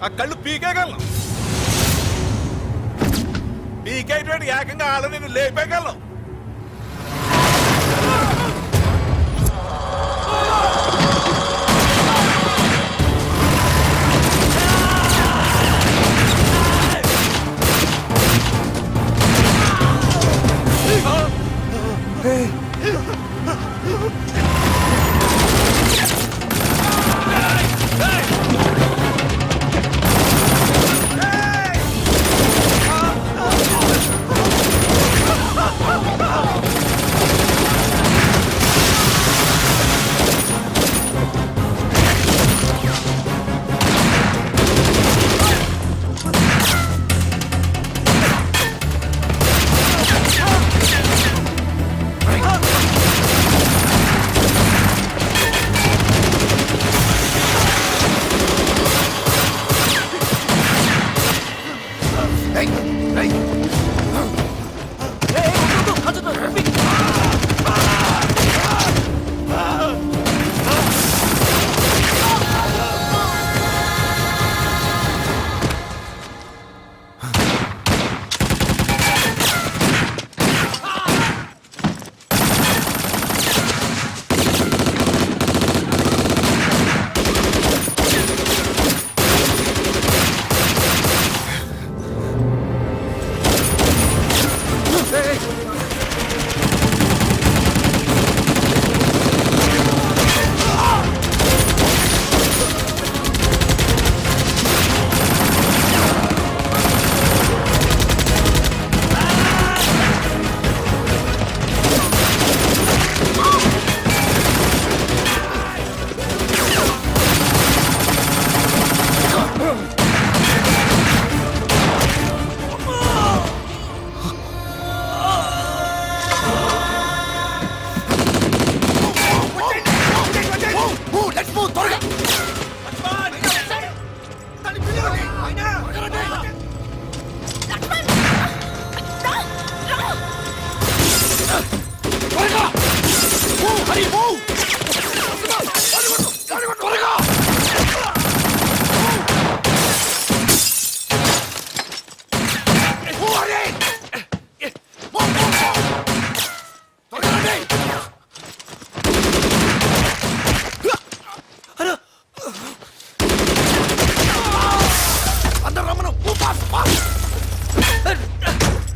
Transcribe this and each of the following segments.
ఆ కళ్ళు పీకేయగలను. పీకేటువంటి ఏకంగా ఆడ నేను లేపేయగలను.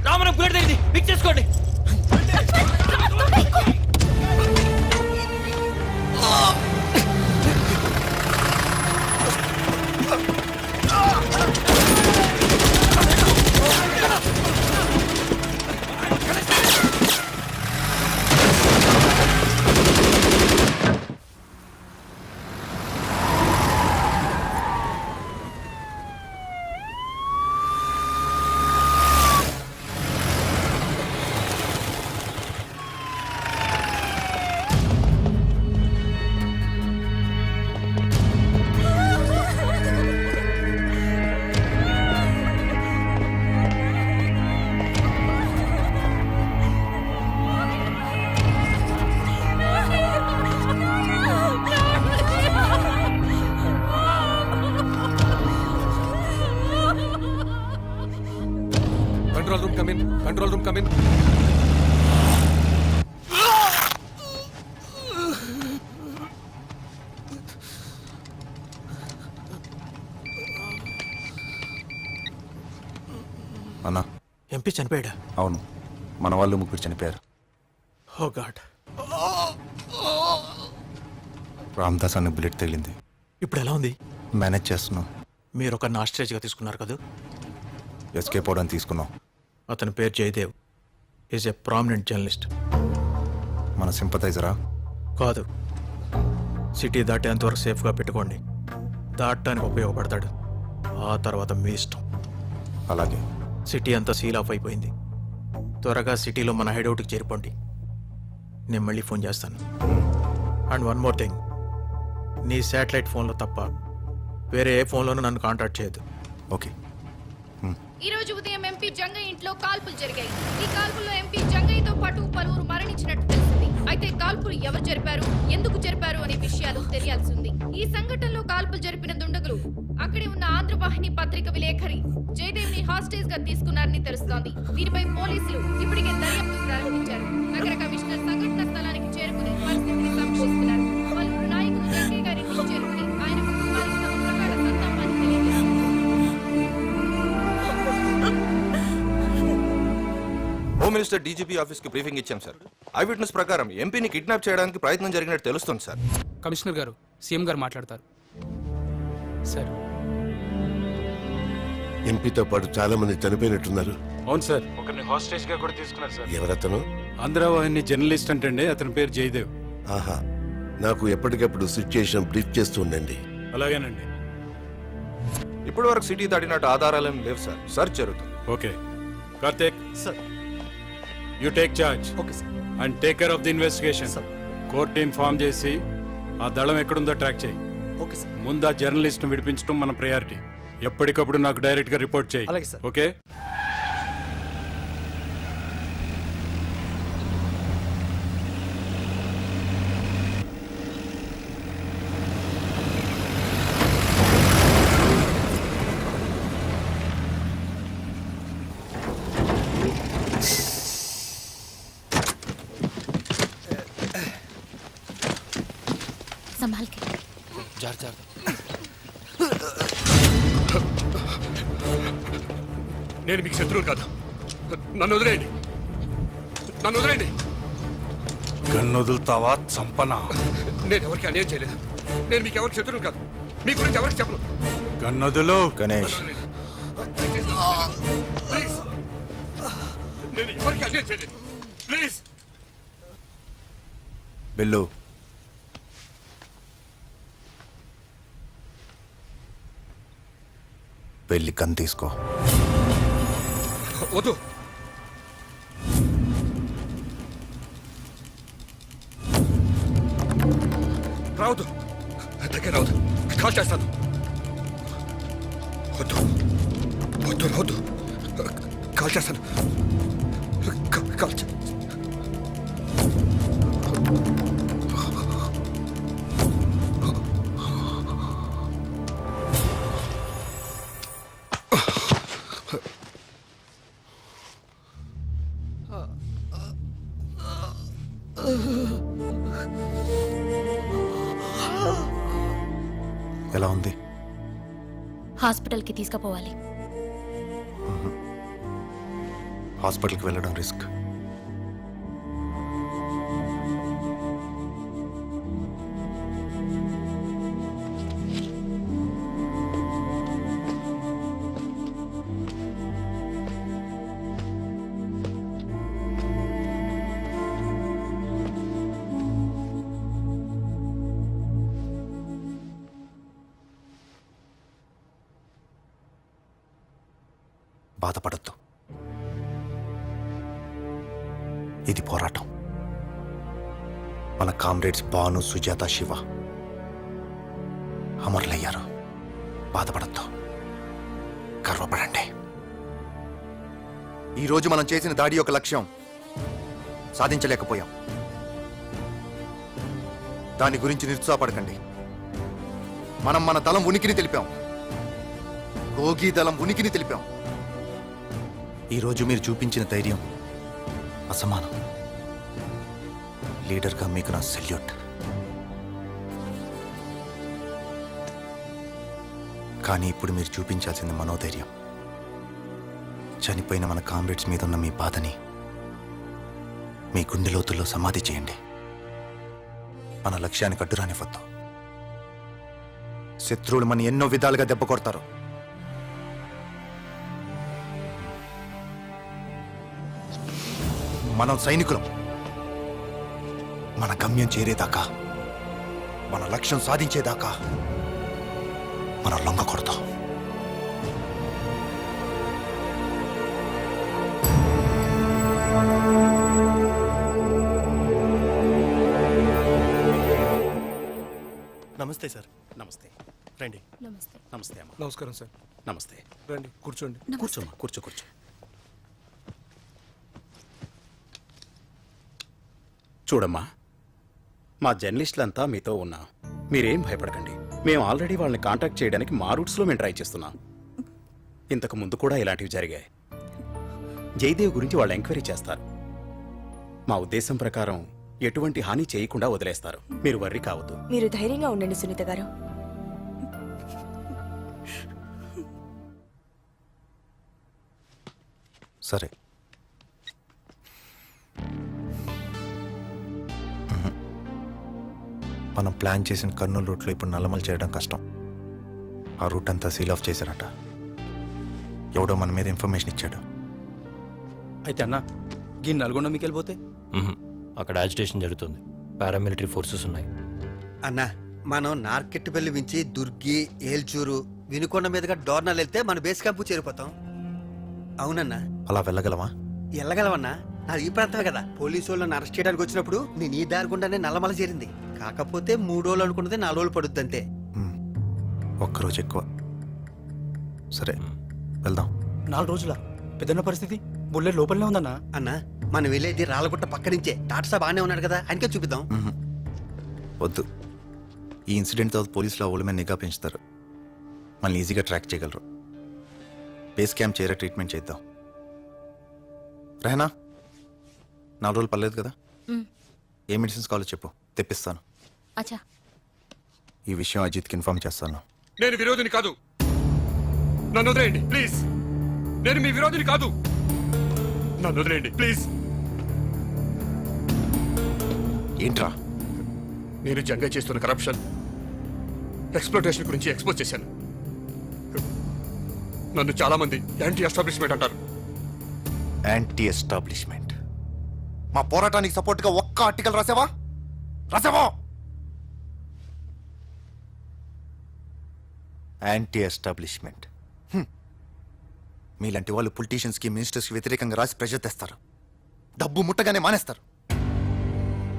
రామనం బుల్లెట్ తెగింది, పిక్ చేసుకోండి. Control room, come in. Control room, come in. అన్నా, ఎంపీ చనిపోయాడా? అవును, మన వాళ్ళు ముగ్గురు చనిపోయారు. ఓ గాడ్. రామ్దాస్ అనే బుల్లెట్ తగిలింది. ఇప్పుడు ఎలా ఉంది? మేనేజ్ చేస్తున్నాం. మీరు ఒక నాస్ట్రేజ్గా తీసుకున్నారు కదా? ఎస్కేప్ అవడానికి తీసుకున్నాం. అతని పేరు Jayadev. Is a prominent journalist. మన సింపథైజరా? కాదు, సిటీ దాటేంతవరకు సేఫ్గా పెట్టుకోండి. దాటడానికి ఉపయోగపడతాడు. ఆ తర్వాత మీ ఇష్టం. అలాగే. సిటీ అంతా సీల్ ఆఫ్ అయిపోయింది. త్వరగా సిటీలో మన హైడౌట్కి చేరిపోండి. నేను మళ్ళీ ఫోన్ చేస్తాను. అండ్ వన్ మోర్ థింగ్, నీ శాటిలైట్ ఫోన్లో తప్ప వేరే ఏ ఫోన్లోనూ నన్ను కాంటాక్ట్ చేయొద్దు. ఓకే. ఈ రోజు ఉదయం ఎంపీ జంగయ్య ఇంట్లో కాల్పులు జరిగాయి. ఈ కాల్పుల్లో ఎంపీ జంగయ్యతో పాటు పలువురు మరణించినట్టు తెలిసింది. అయితే కాల్పులు ఎవరు జరిపారు, ఎందుకు జరిపారు అనే విషయాలు తెలియాల్సి ఉంది. ఈ సంఘటనలో కాల్పులు జరిపిన దుండగులు అక్కడే ఉన్న ఆంధ్రవాహిని పత్రిక విలేఖరి జయదేవ్ ని హాస్టేజ్ గా తీసుకున్నారని తెలుస్తోంది. దీనిపై పోలీసులు ఇప్పటికే దర్యాప్తు ప్రారంభించారు. నగర కమిషనర్ సంఘటన స్థలానికి చేరుకుని పరిస్థితిని సమీక్షిస్తున్నారు. పలువురు నాయకులు వెంకయ్య గారి ఇంటికి చేరుకుని ఆయన కుటుంబానికి తమ ప్రగాఢ సంతాపాన్ని తెలియజేశారు. హోమ్ మినిస్టర్ డీజీపీ ఆఫీస్ కి బ్రీఫింగ్ ఇచ్చాం సార్. ఐ విట్నెస్ ప్రకారం ఎంపీని కిడ్నాప్ చేయడానికి ప్రయత్నం జరిగినట్టు తెలుస్తుంది సార్. కమిషనర్ గారు సీఎం గారు మాట్లాడతారు. సార్ ఎంపీతో పాటు చాలా మంది చనిపోయినట్టున్నారు. అవును సార్, ఒకరిని హాస్టేజ్ గా కూడా తీసుకున్నారు సార్. ఎవరతను? ఆంధ్రవాహిని జర్నలిస్ట్ అంటే అతని పేరు జయదేవ్. ఆహా, నాకు ఎప్పటికప్పుడు సిచ్యుయేషన్ బ్రీఫ్ చేస్తూ ఉండండి. అలాగేనండి. ఇప్పటి వరకు సిటీ దాటినట్టు ఆధారాలేం లేవు సార్. సర్చ్ జరుగుతుంది. Okay Karthik sir, you take charge. Okay sir. And take care of the investigation. Court inform చేసి ఆ దళం ఎక్కడుందో ట్రాక్ చేయి. Okay sir. ముందు ఆ జర్నలిస్ట్ ను విడిపించడం మన ప్రయారిటీ. ఎప్పటికప్పుడు నాకు డైరెక్ట్ గా రిపోర్ట్ చేయి. అలాగే సార్. ఓకే. संभाल के నేను మీకు శత్రువు కాదు. నన్ను వదిలేయండి. నన్ను వదిలేయండి. గన్నొదులుతావా చంపనా? నేను ఎవరికి అన్యాయం చేయలేదు. నేను మీకు ఎవరికి శత్రువు కాదు. మీ గురించి ఎవరికి చెప్పను. గన్నొదులు. గణేష్, ప్లీజ్, నేను ఎవరికి అన్యాయం చేయలేదు. ప్లీజ్. బిల్లు, వెళ్ళి గన్ తీసుకో. వద్దు. రావద్దు. దగ్గర రావద్దు. కాల్ చేస్తాను. వద్దు వద్దు రావద్దు. కాల్ చేస్తాను. కాల్ చే ఎలా ఉంది? హాస్పిటల్కి తీసుకుపోవాలి. హాస్పిటల్కి వెళ్ళడం రిస్క్. బాధపడద్దు. ఇది పోరాటం. మన కామ్రేడ్స్ భాను, సుజాత, శివ అమరులయ్యారు. బాధపడద్దు, గర్వపడండి. ఈరోజు మనం చేసిన దాడి యొక్క లక్ష్యం సాధించలేకపోయాం. దాని గురించి నిరుత్సాహపడకండి. మనం మన దళం ఉనికిని తెలిపాం. గోగి దళం ఉనికిని తెలిపాం. ఈరోజు మీరు చూపించిన ధైర్యం అసమానం. లీడర్గా మీకు నా సెల్యూట్. కానీ ఇప్పుడు మీరు చూపించాల్సింది మనోధైర్యం. చనిపోయిన మన కామ్రేడ్స్ మీద ఉన్న మీ బాధని మీ గుండె లోతుల్లో సమాధి చేయండి. మన లక్ష్యానికి అడ్డురానివ్వద్దు. శత్రువులు మన ఎన్నో విధాలుగా దెబ్బ కొడతారు. మనం సైనికులం. మన గమ్యం చేరేదాకా, మన లక్ష్యం సాధించేదాకా మనం లొంగకూడదు. నమస్తే సార్. నమస్తే. రండి. నమస్తే. నమస్తే అమ్మా. నమస్కారం సార్. నమస్తే. రండి కూర్చోండి. కూర్చోమ్మా, కూర్చో కూర్చో. చూడమ్మా, మా జర్నలిస్టులంతా మీతో ఉన్నా. మీరేం భయపడకండి. మేము ఆల్రెడీ వాళ్ళని కాంటాక్ట్ చేయడానికి మా రూట్స్లో మేము ట్రై చేస్తున్నాం. ఇంతకు ముందు కూడా ఇలాంటివి జరిగాయి. జయదేవ్ గురించి వాళ్ళు ఎంక్వైరీ చేస్తారు. మా ఉద్దేశం ప్రకారం ఎటువంటి హాని చేయకుండా వదిలేస్తారు. మీరు వర్రీ కావద్దు. మీరు ధైర్యంగా ఉండండి సునీత గారు. సరే. మనం ప్లాన్ చేసిన కర్నూలు రూట్లో ఇప్పుడు నల్లమల చేయడం కష్టం. ఆ రూట్ అంతా సీల్ ఆఫ్ చేశారట. ఎవడో మన మీద ఇన్ఫర్మేషన్ ఇచ్చాడు. అయితే అన్న ఈ నల్గొండ మీకు వెళ్ళిపోతే అక్కడ యాజిటేషన్ జరుగుతుంది. పారామిలిటరీ ఫోర్సెస్ ఉన్నాయి. అన్నా, మనం నార్కెట్పల్లి నుంచి దుర్గి, ఏల్చూరు, వినుకొండ మీదుగా డోర్నాల్ వెళ్తే మన బేస్ క్యాంపు చేరిపోతాం. అవునన్నా. అలా వెళ్ళగలమా? వెళ్ళగలవన్నా. నాది ఈ ప్రాంతమే కదా. పోలీసు వాళ్ళని అరెస్ట్ చేయడానికి వచ్చినప్పుడు నేను ఈ దారి గుండానే నల్లమల చేరింది. కాకపోతే 3 రోజులు అనుకున్నది 4 రోజులు పడుద్ది అంతే. ఒక్కరోజు ఎక్కువ. సరే వెళ్దాం. 4 రోజుల పెద్దన్న పరిస్థితి బుల్లెట్ లోపలనే ఉందన్నా. అన్నా, మనం వెళ్ళేది రాళ్ళగుట్ట పక్క నుంచే. టాటా బాగానే ఉన్నాడు కదా, ఆయనకే చూపిద్దాం. వద్దు. ఈ ఇన్సిడెంట్ తర్వాత పోలీసులు ఆ ఊళ్ళ మీద నిఘా పెంచుతారు. మనల్ని ఈజీగా ట్రాక్ చేయగలరు. బేస్ క్యాంప్ చేరే ట్రీట్మెంట్ చేద్దాం. రహనా, 4 రోజులు పర్లేదు కదా? ఏ మెడిసిన్స్ కావాలో చెప్పు, తెప్పిస్తాను. అచ్చా. ఈ విషయం అజిత్కి ఇన్ఫార్మ్ చేస్తాను. నేను విరోధిని కాదు. నన్ను వదిలేయండి ప్లీజ్. నేను మీ విరోధిని కాదు. నన్ను వదిలేయండి ప్లీజ్. ఏంట్రా? నేను జంగ చేస్తున్న కరప్షన్, ఎక్స్ప్లోటేషన్ గురించి ఎక్స్పోజ్ చేశాను. నన్ను చాలా మంది యాంటీ ఎస్టాబ్లిష్మెంట్ అంటారు. Anti establishment? మా పోరాటానికి సపోర్ట్గా ఒక్క ఆర్టికల్ రాసావా? Anti establishment. మీలాంటి వాళ్ళు పొలిటీషియన్స్కి, మినిస్టర్స్కి వ్యతిరేకంగా రాసి ప్రెషర్ తెస్తారు. డబ్బు ముట్టగానే మానేస్తారు.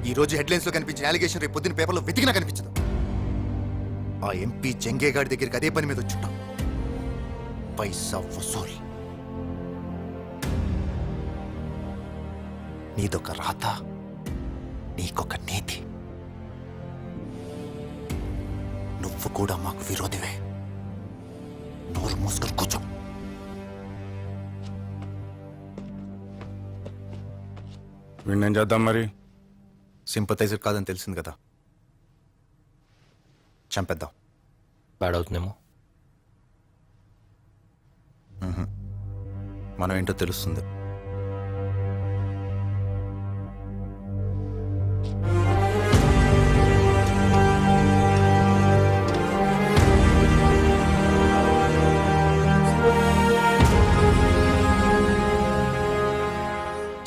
ఈ రోజు హెడ్లైన్స్లో కనిపించిన అలిగేషన్ రేపు పొద్దున్న పేపర్లో వెతికినా కనిపించదు. ఆ ఎంపీ జంగేగాడి దగ్గరికి అదే పని మీద వచ్చుంటాం. పైసా వసూల్. నీదొక రాత, నీకొక నీతి. నువ్వు కూడా మాకు విరోధివే. నోరు మూసుకొని కూర్చో. వీణేం చేద్దాం మరి? సింపథైజర్ కాదని తెలిసింది కదా, చంపేద్దాం. బ్యాడ్ అవుతుందేమో. మనం ఏంటో తెలుస్తుంది.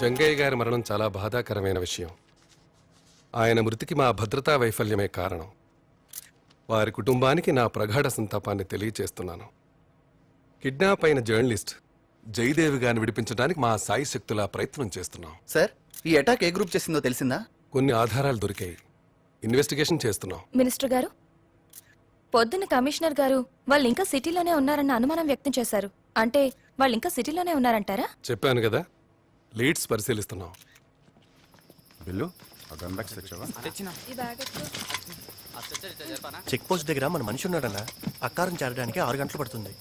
జంగయ్య గారి మరణం చాలా బాధాకరమైన విషయం. ఆయన మృతికి మా భద్రతా వైఫల్యమే కారణం. వారి కుటుంబానికి నా ప్రగాఢ సంతాపాన్ని తెలియచేస్తున్నాను. కిడ్నాప్ అయిన జర్నలిస్ట్ జయదేవి గారిని విడిపించడానికి మా సాయి శక్తులా ప్రయత్నం చేస్తున్నాం. సార్, ఈ అటాక్ ఏ గ్రూప్ చేసిందో తెలిసిందా? కొన్ని ఆధారాలు దొరికాయి. ఇన్వెస్టిగేషన్ చేస్తున్నాం. మినిస్టర్ గారు, పొద్దున్న కమిషనర్ గారు వాళ్ళు ఇంకా సిటీలోనే ఉన్నారన్న అనుమానం వ్యక్తం చేశారు. అంటే వాళ్ళు ఇంకా సిటీలోనే ఉన్నారంటారా? చెప్పాను కదా, లీడ్స్ పరిశీలిస్తున్నాం. బిల్లు చెక్ పోస్ట్ దగ్గర మన మనిషి ఉన్నాడన్నా. అక్కారం చేరడానికి 6 గంటలు పడుతుంది.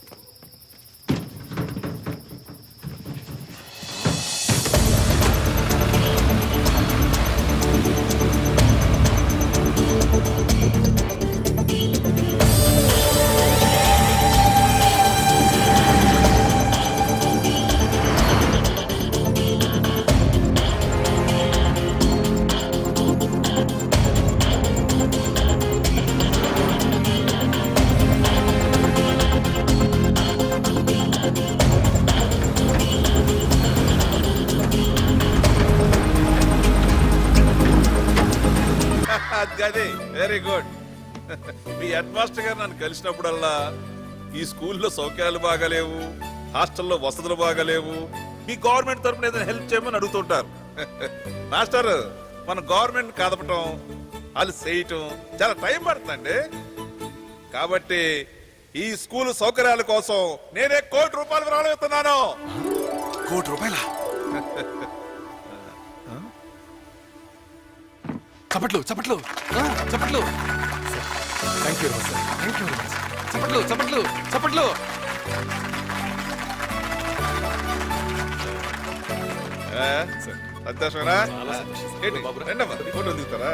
అది వెరీ గుడ్. మీ హెడ్ మాస్టర్ గారు నన్ను కలిసినప్పుడల్లా ఈ స్కూల్లో సౌకర్యాలు బాగాలేవు, హాస్టల్లో వసతులు బాగాలేవు, మీ గవర్నమెంట్ తరఫున ఏదైనా హెల్ప్ చేయమని అడుగుతుంటారు. మాస్టర్, మన గవర్నమెంట్ కదపటం, వాళ్ళు చేయటం చాలా టైం పడుతుందండి. కాబట్టి ఈ స్కూల్ సౌకర్యాల కోసం నేనే ₹1 కోటి రాబోతున్నాను. ₹1 కోటి? చప్పట్లు చప్పట్లు చప్పట్లు. Thank you sir thank you చప్పట్లు చప్పట్లు చప్పట్లు. సంతోషమేనా? ఏంటి? రండమ్మా, ఫోటో దిగుతారా?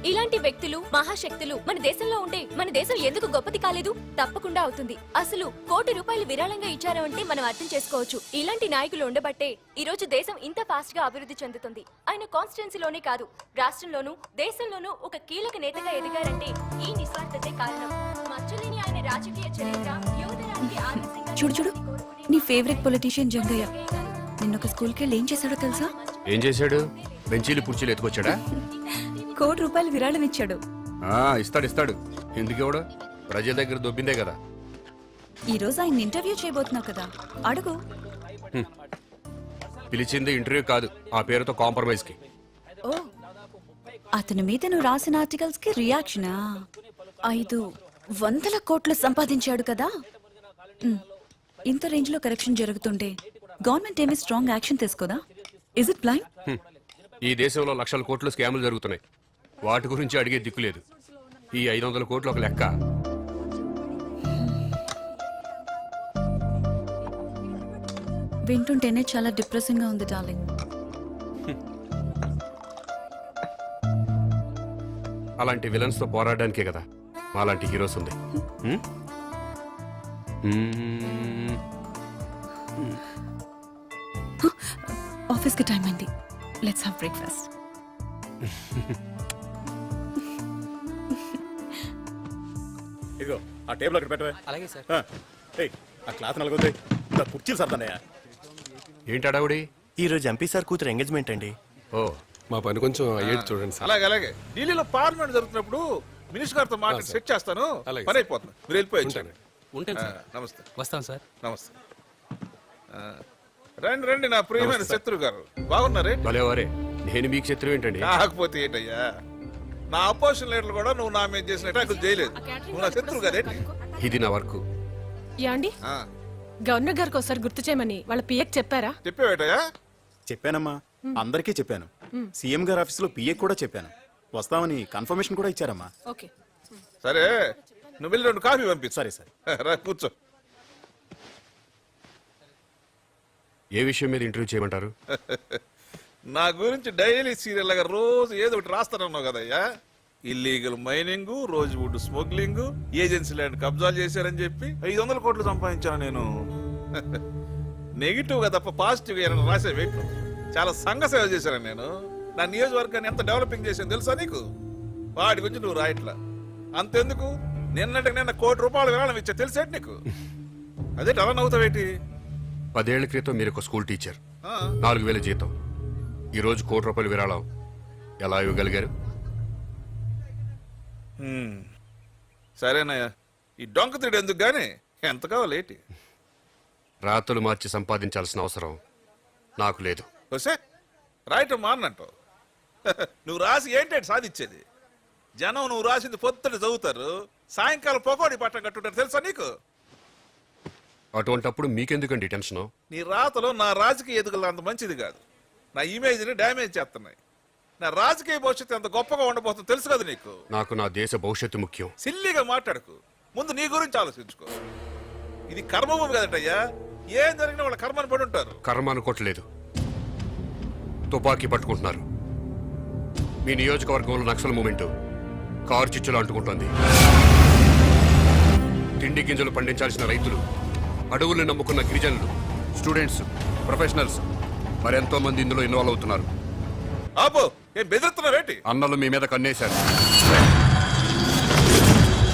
ఇలాంటి వ్యక్తులు మహాశక్తులు మన దేశంలో ఉంటే మన దేశం ఎందుకు గొప్పది కాలేదు? తప్పకుండా అవుతుంది. అసలు ₹1 కోటి విరాళంగా ఇచ్చారు అంటే మనం అర్థం చేసుకోవచ్చు. ఇలాంటి నాయకులు ఉండబట్టే ఈ రోజు దేశం ఇంత ఫాస్ట్ గా అభివృద్ధి చెందుతుంది. ఆయన కాన్స్టిట్యున్సీలోనే కాదు, రాష్ట్రంలోనూ దేశంలోనూ ఒక కీలక నేతగా ఎదిగారంటే ఈ నిస్వార్థతే కారణం. మచ్చలేని ఆయన రాజకీయ చరిత్ర యువతరానికి ఆదర్శంగా చూడు చూడు, నీ ఫేవరెట్ పొలిటీషియన్ జంగయ్య నిన్నొక స్కూల్కి వెళ్ళి ఏం చేశాడో తెలుసా? ఏం చేశాడు? బెంచీలు కుర్చీలు ఎత్తుకొచ్చాడా? ₹1 కోటి విరాళం ఇచ్చాడు. ఇస్తాడు. ఎందుకు ఇవ్వడు? ప్రజల దగ్గర దొబ్బిందే కదా. ఈ రోజు ఆయన ఇంటర్వ్యూ చేయబోతున్నావు కదా, అడుగు. పిలిచింది ఇంటర్వ్యూ కాదు, ఆ పేరుతో కాంప్రమైజ్ కి. ఓ, అతని మీద నువ్వు రాసిన ఆర్టికల్స్ కి రియాక్షనా? 500 కోట్లు సంపాదించాడు కదా. ఇంత రేంజ్ లో కరప్షన్ జరుగుతుంటే గవర్నమెంట్ ఏమీ స్ట్రాంగ్ యాక్షన్ తీసుకోదా? Is it blind? ఈ దేశంలో లక్షల కోట్లు స్కాములు జరుగుతున్నాయి. వాటి గురించి అడిగే దిక్కు లేదు. ఈ 500 కోట్లు ఒక లెక్క. వింటుంటేనే చాలా డిప్రెసింగ్ గా ఉంది డార్లింగ్. అలాంటి విలన్స్ తో పోరాడడానికే కదా మాలాంటి హీరోస్ ఉంది. ఆఫీస్ కి టైం అయింది, లెట్స్ హావ్ బ్రేక్ఫాస్ట్. ఇగో ఆ టేబుల్ అక్కడ పెట్టవే. అలాగే సార్. ఆ క్లాత్ నలుగుతాయి, కుర్చీలు సర్దన్నయ్యా. ఏంటి అడావుడి? ఈ రోజు ఎంపీ సార్ కూతురు ఎంగేజ్మెంట్ అండి. ఓ, మా పని కొంచెం అయ్యేది చూడండి సార్. అలాగే ఢిల్లీలో పార్లమెంట్ జరుగుతున్నప్పుడు మినిస్టర్ గారితో మాట్లాడి సెట్ చేస్తాను. అలాగే. పని అయిపోతుంది, మీరు వెళ్ళిపోయి వచ్చాను. ఉంటాను సార్. నమస్తే. వస్తాం సార్. నమస్తే. రండి నా ప్రియమైన శత్రు గారు, బాగున్నారే? భలేవారే, నేను మీకు శత్రువు ఏంటండి? కాకపోతే ఏంటయ్యా, నా అపోజిషన్ లీడర్లు కూడా నువ్వు నా మీద చేసిన అటాకులు చేయలేదు. నువ్వు నా శత్రువు గారేంటి? ఇది నా వర్క్. యాండి, గవర్నర్ గారికి ఒకసారి గుర్తు చేయమని వాళ్ళ పిఎక్ చెప్పారా? చెప్పేవేటయ్యా? చెప్పానమ్మా, అందరికీ చెప్పాను. సీఎం గారి ఆఫీసులో పిఏ కూడా చెప్పాను. వస్తామని కన్ఫర్మేషన్ కూడా ఇచ్చారమ్మా. ఓకే. సరే, నువ్వు వెళ్ళి 2 కాఫీ పంపించు. సరే సరే. రా కూర్చో. ఏ విషయం మీద ఇంటర్వ్యూ చేయమంటారు? నా గురించి డైలీ సీరియల్ లాగా రోజు ఏదో ఒకటి రాస్తానన్నావు కదయ్యా. ఇల్లీగల్ మైనింగ్, రోజు వుడ్ స్మగ్లింగ్, ఏజెన్సీ ల్యాండ్ కబ్జాలు చేశారని చెప్పి 500 కోట్లు సంపాదించాను నేను. నెగిటివ్ గా తప్ప పాజిటివ్ గా రాసే వ్యక్తి. చాలా సంఘ సేవ చేశాను నేను. నా నియోజకవర్గాన్ని ఎంత డెవలపింగ్ చేశాను తెలుసా నీకు? వాటి గురించి నువ్వు రాయట్లా. అంతెందుకు, నిన్నటికి నిన్న ₹1 కోటి విరాళం ఇచ్చా తెలిసేటి నీకు. అదే అలా నవ్వుతావేటి? 10 ఏళ్ల క్రితం మీరు ఒక స్కూల్ టీచర్, 4000 జీతం. ఈ రోజు ₹1 కోటి విరాళం ఎలా ఇవ్వగలిగారు? సరేనయ్యా, ఈ డొంకతీడు ఎందుకు గానీ ఎంత కావాలేటి? రాతలు మార్చి సంపాదించాల్సిన అవసరం నాకు లేదు. వస్తే రాయటం మానంటావు. నువ్వు రాసి ఏంటంటే సాధించేది? జనం నువ్వు రాసింది పొద్దుట చదువుతారు, సాయంకాలం పొగోడి పట్టం కట్టుంటారు తెలుసా నీకు? అటువంటప్పుడు మీకెందుకండి టెన్షను? నీ రాతలో నా రాజకీయ ఎదుగులు అంత మంచిది కాదు. నా ఇమేజ్ని డ్యామేజ్ చేస్తున్నాయి. నా రాజకీయ భవిష్యత్తు ఎంత గొప్పగా ఉండబోతుందో తెలుసు కదా నీకు? నాకు నా దేశ భవిష్యత్తు ముఖ్యం. సిల్లిగా మాట్లాడకు, ముందు నీ గురించి ఆలోచించుకో. ఇది కర్మభూమి కదటయ్యా, ఏం జరిగినా వాళ్ళ కర్మని పడి ఉంటారు. కర్మ అనుకోవట్లేదు, తుపాకీ పట్టుకుంటున్నారు. మీ నియోజకవర్గంలో నక్సల్ మూమెంట్ కారు చిచ్చులు అంటుకుంటోంది. తిండి గింజలు పండించాల్సిన రైతులు, అడవుల్ని నమ్ముకున్న గిరిజనులు, స్టూడెంట్స్, ప్రొఫెషనల్స్ మరెంతో మంది ఇందులో ఇన్వాల్వ్ అవుతున్నారు. ఆపో, ఏం బెదిరిస్తున్నావేంటి? అన్నలు మీ మీద కన్నేశారు.